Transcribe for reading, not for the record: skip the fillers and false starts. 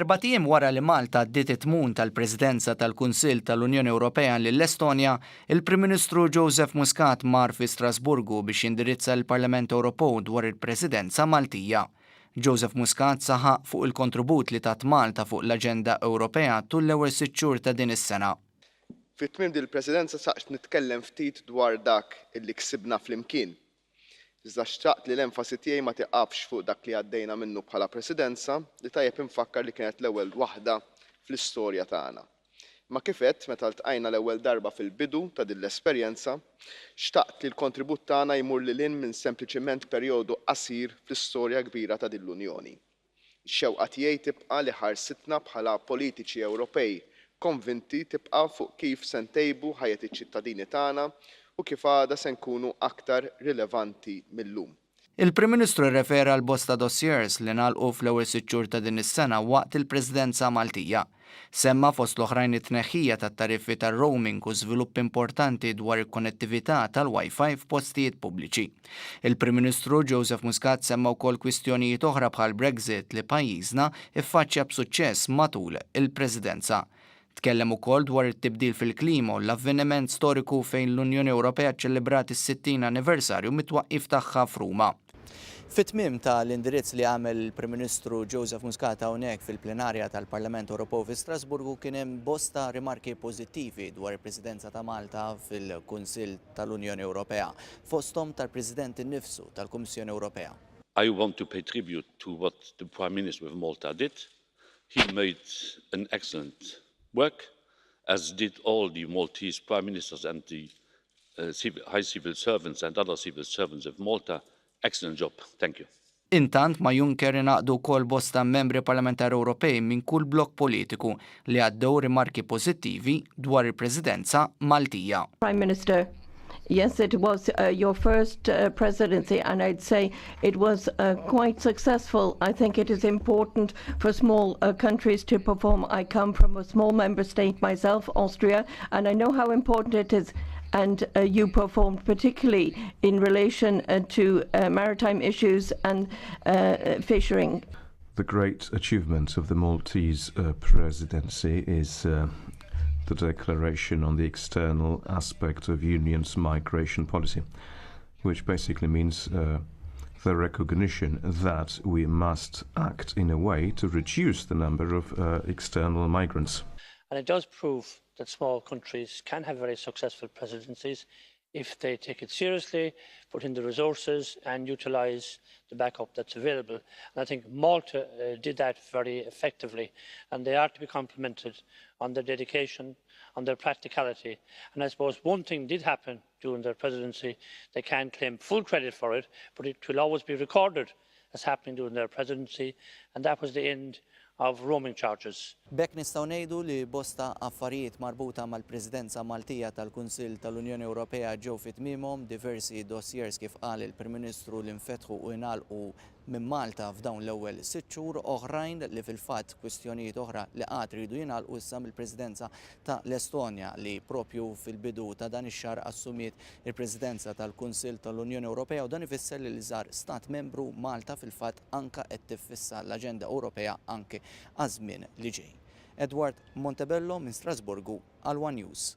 4 ijiem wara li Malta ddiet it-tmun tal-Presidenza tal-Kunsill tal-Unjoni Ewropea lill-Estonja, il-Prim Ministru Joseph Muscat mar fi Strasburgu biex jindirizza l-Parlament Ewropew dwar il-Presidenza Maltija. Joseph Muscat saħaq fuq il-kontribut li tat Malta fuq l-Aġenda Ewropea tul l-ewwel 6 xhur ta' din is-sena. Fit-tmiem din il-Presidenza saqt nitkellem ftit dwar dak illi ksibna flimkien. Iżda xtaqt li l-enfasi tiegħi ma tiqafx fuq dak li għaddejna minnu bħala Presidenza li tajjeb infakkar li kienet l-ewwel waħda fl-istorja tagħna. Ma kif għedt meta ltqajna l-ewwel darba fil-bidu ta' din l-esperjenza, xtaqt li l-kontribut tagħna jmur lil hinn minn sempliċement perjodu qasir fl-istorja kbira ta' din l-Unjoni. Ix-xewqa tiegħi tibqa' li ħarsitna bħala politiċi Ewropej konvinti tibqa' fuq kif se ntejbu ħajja iċ-ċittadini tagħna u kif għada se nkunu aktar rilevanti millum. Il-Prim Ministru rrefera għal bosta dossiers li nagħlqu fl-ewwel 6 xhur ta' din is-sena waqt il-Presidenza Maltija. Semma fost l-oħrajn it-tneħħija tat-tariffi tar-roaming u żvilupp importanti dwar il-konnettività tal-Wi-Fi f'postijiet pubbliċi. Il-Prim Ministru Joseph Muscat semma wkoll kwistjonijiet oħra bħal Brexit li pajjiżna iffaċċja b'suċċess matul il-Presidenza. Tkellem ukoll dwar it-tibdil fil-klima u l-avveniment storiku fejn l-Unjoni Ewropea ċċelebrat is-60 anniversarju mit-twaqqif tagħha f'Ruma. Fit-tmiem tal-indirizz li għamel il-Prim Ministru Joseph Muscat hawnhekk fil-plenarja tal-Parlament Ewropew fi Strasburgu kien hemm bosta rimarki pożittivi dwar il-Presidenza ta' Malta fil-Kunsill tal-Unjoni Ewropea, fosthom tal-President innifsu tal-Kummissjoni Ewropea. I want to pay tribute to what the Prime Minister of Malta did. He made an excellent work, as did all the Maltese Prime Ministers and the high civil servants and other civil servants of Malta. Excellent job. Thank you. Intant ma' Juncker inaqdu wkoll bosta membri parlamentari Ewropej minn kull blok politiku li għaddew rimarki pożittivi dwar il-Presidenza Maltija. Prime Minister, yes, it was your first presidency, and I'd say it was quite successful. I think it is important for small countries to perform. I come from a small member state myself, Austria, and I know how important it is. And you performed particularly in relation to maritime issues and fishing. The great achievement of the Maltese presidency is the declaration on the external aspect of Union's migration policy, which basically means the recognition that we must act in a way to reduce the number of external migrants. And it does prove that small countries can have very successful presidencies if they take it seriously, put in the resources and utilise the backup that's available. And I think Malta did that very effectively, and they are to be complimented on their dedication, on their practicality. And I suppose one thing did happen during their presidency. They can't claim full credit for it, but it will always be recorded as happening during their presidency, and that was the end of roaming charges. Bekk nistgħu ngħidu li bosta affarijiet marbuta mal-Presidenza Maltija tal-Kunsill tal-Unjoni Ewropea ġew fit-tmiemhom, diversi dossiers kif qal il-Prim Ministru li nfetħu u jingħalqu minn Malta f'dawn l-ewwel 6 xhur, oħrajn li fil-fatt kwistjonijiet oħra li qatt iridu jingħalqu issa mill-Presidenza ta' l-Estonja li propju fil-bidu ta' dan ix-xahar assumiet il-Presidenza tal-Kunsill tal-Unjoni Ewropea u dan ifisser li żar stat membru Malta fil-fatt anke qed tiffissa l-Aġenda Ewropea anke għaż-żmien li ġej. Edward Montebello minn Strasburgu għal One News.